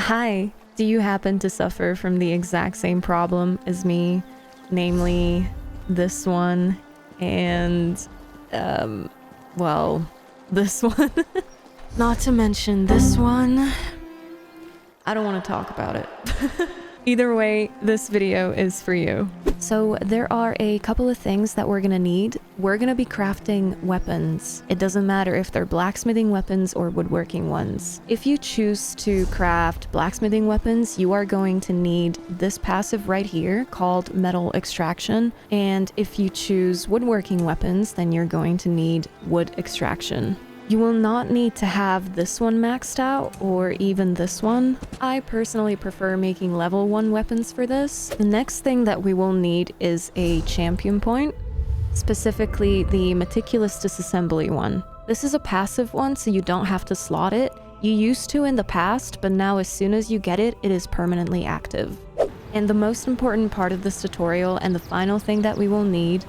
Hi, do you happen to suffer from the exact same problem as me? Namely, this one and, well, this one. Not to mention this one. I don't want to talk about it. Either way, this video is for you. So there are a couple of things that we're gonna need. We're gonna be crafting weapons. It doesn't matter if they're blacksmithing weapons or woodworking ones. If you choose to craft blacksmithing weapons, you are going to need this passive right here called metal extraction. And if you choose woodworking weapons, then you're going to need wood extraction. You will not need to have this one maxed out or even this one. I personally prefer making level 1 weapons for this. The next thing that we will need is a champion point, specifically the meticulous disassembly one. This is a passive one, so you don't have to slot it. You used to in the past, but now as soon as you get it, it is permanently active. And the most important part of this tutorial and the final thing that we will need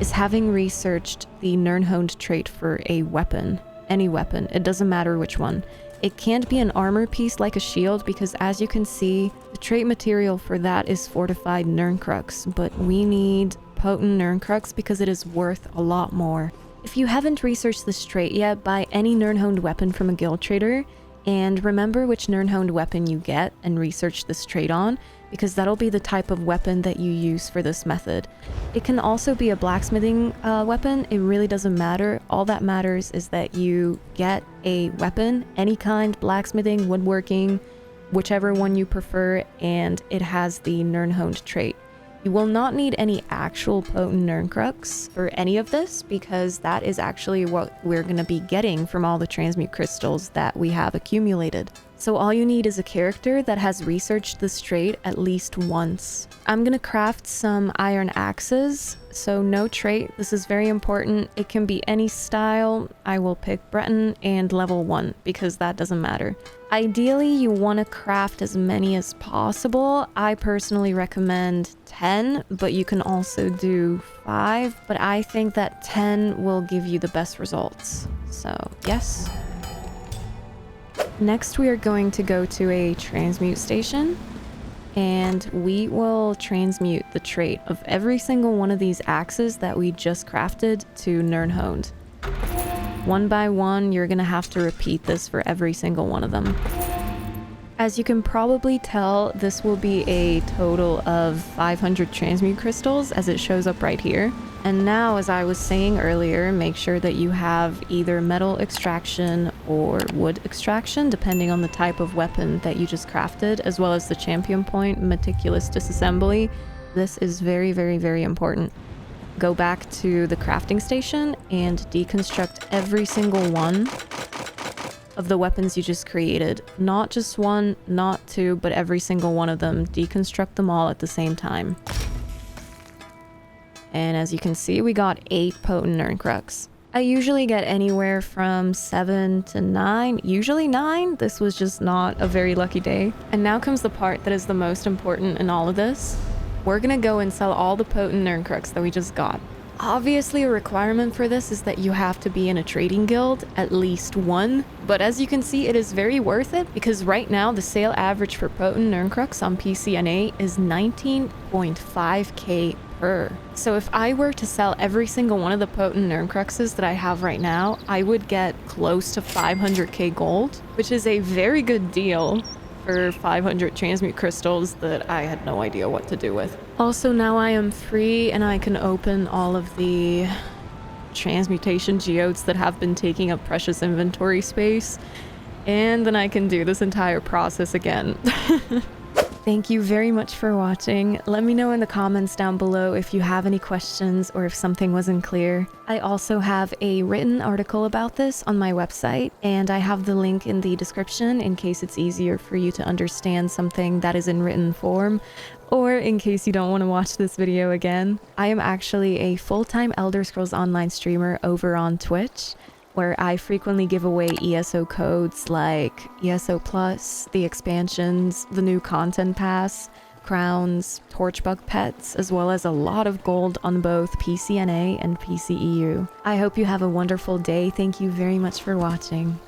is having researched the 𝘮𝘯𝘧𝘰 trait for a weapon. Any weapon, it doesn't matter which one. It can't be an armor piece like a shield because as you can see, the trait material for that is fortified 𝘮𝘯𝘧𝘰, but we need potent 𝘮𝘯𝘧𝘰 because it is worth a lot more. If you haven't researched this trait yet, buy any 𝘮𝘯𝘧𝘰 weapon from a guild trader and remember which 𝘮𝘯𝘧𝘰 weapon you get and research this trait on, because that'll be the type of weapon that you use for this method. It can also be a blacksmithing weapon, it really doesn't matter. All that matters is that you get a weapon, any kind, blacksmithing, woodworking, whichever one you prefer, and it has the 𝘮𝘯𝘧𝘰 trait. You will not need any actual potent 𝘮𝘯𝘧𝘰 for any of this because that is actually what we're going to be getting from all the transmute crystals that we have accumulated. So all you need is a character that has researched this trait at least once. I'm gonna craft some iron axes, so no trait. This is very important. It can be any style. I will pick Breton and level 1 because that doesn't matter. Ideally, you want to craft as many as possible. I personally recommend 10, but you can also do 5. But I think that 10 will give you the best results. So yes. Next, we are going to go to a transmute station and we will transmute the trait of every single one of these axes that we just crafted to 𝘮𝘯𝘧𝘰. One by one, you're gonna have to repeat this for every single one of them. As you can probably tell, this will be a total of 500 transmute crystals as it shows up right here. And now, as I was saying earlier, make sure that you have either metal extraction or wood extraction, depending on the type of weapon that you just crafted, as well as the champion point, meticulous disassembly. This is very, very, very important. Go back to the crafting station and deconstruct every single one of the weapons you just created. Not just one, not two, but every single one of them. Deconstruct them all at the same time. And as you can see, we got 8 potent 𝘮𝘯𝘧𝘰. I usually get anywhere from 7 to 9, usually 9. This was just not a very lucky day. And now comes the part that is the most important in all of this. We're gonna go and sell all the potent 𝘮𝘯𝘧𝘰 that we just got. Obviously, a requirement for this is that you have to be in a trading guild, at least one. But as you can see, it is very worth it because right now the sale average for potent 𝘮𝘯𝘧𝘰 on PCNA is 19.5k per. So if I were to sell every single one of the potent 𝘮𝘯𝘧𝘰s that I have right now, I would get close to 500k gold, which is a very good deal for 500 transmute crystals that I had no idea what to do with. Also, now I am free and I can open all of the transmutation geodes that have been taking up precious inventory space, and then I can do this entire process again. Thank you very much for watching. Let me know in the comments down below if you have any questions or if something wasn't clear. I also have a written article about this on my website, and I have the link in the description in case it's easier for you to understand something that is in written form, or in case you don't want to watch this video again. I am actually a full-time Elder Scrolls Online streamer over on Twitch, where I frequently give away ESO codes like ESO Plus, the expansions, the new content pass, crowns, torchbug pets, as well as a lot of gold on both PCNA and PCEU. I hope you have a wonderful day. Thank you very much for watching.